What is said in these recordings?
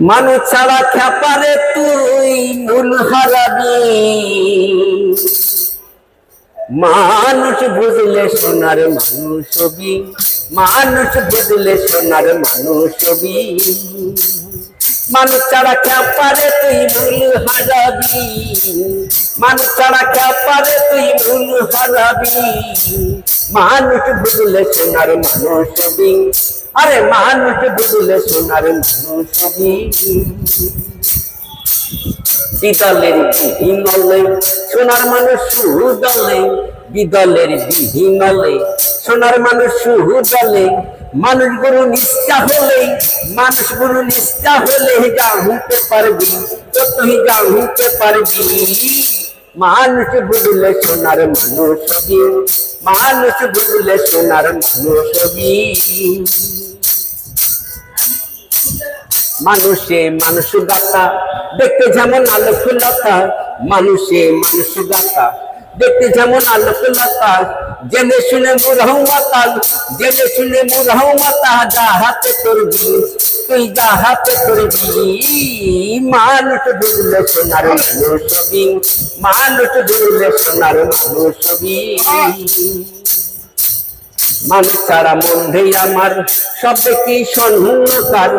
মানুষ ছাড়া খ্যাপারে তুই মূল হারাবি। মানুষ বুঝলে সোনার মানুষ হবি, মানুষ বুঝলে সোনার মানুষ হবি। মানুষ ছাড়া খ্যাপারে তুই মূল হারাবি, মানুষ ছাড়া খ্যাপারে তুই মূল হারাবি। মানুষ বুঝলে সোনার মানুষ হবি, আরে মানুষ বুঝলে সোনার মানুষ হবি। বিদলের বিহীনলে সোনার মানুষ সুদলে, বিদলের বিহীনলে সোনার মানুষ সুদলে। মানুষ গুরু নিষ্ঠা হলে, মানুষ গুরু নিষ্ঠা হলে জানতে পারবি, তুই জানতে পারবি। মানুষ বুঝলে সোনার মানুষ হবি, মানুষ বুঝলে সোনার মানুষ হবি। মানুষে মানুষ গাতা দেখতে যেমন আলোকলতা, মানুষে মানুষ গাতা দেখতে যেমন আলোকলতা। জেনে শুনে মুরহু মাতাল, জেনে শুনে মুরহু মাতা। যা হাতে করবি তুই, যা হাতে করবি। মানুষ বুঝলে সোনার মানুষ হবি, মানুষ বুঝলে সোনার মানুষ হবি। মানুষ ছাড়া মন্ধে আমার সব দেখি সন্ন্যকার,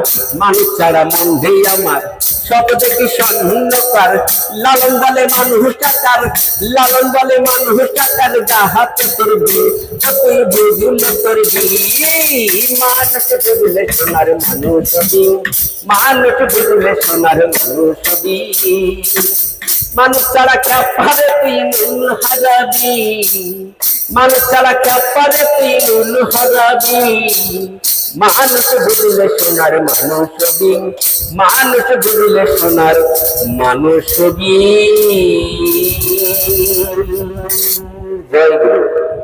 মানুষ ছাড়া মন্ধে আমার সব দেখি সন্ন্যকার। লালন বলে মানুষ টাকার, লালন বলে মানুষ টাকার। যা হাতে করবি তুই বুঝলে করবি। মানুষ বুঝলে সোনার মানুষ হবি, মানুষ বুঝলে সোনার মানুষ হবি। মানুষ ছাড়া খ্যাপারে তুই মূল হারাবি, মানুষ ছাড়া খ্যাপারে তুই মূল হারাবি। মানুষ বুঝলে সোনার মানুষ হবি, মানুষ বুঝলে সোনার মানুষ হবি। জয় গুরু।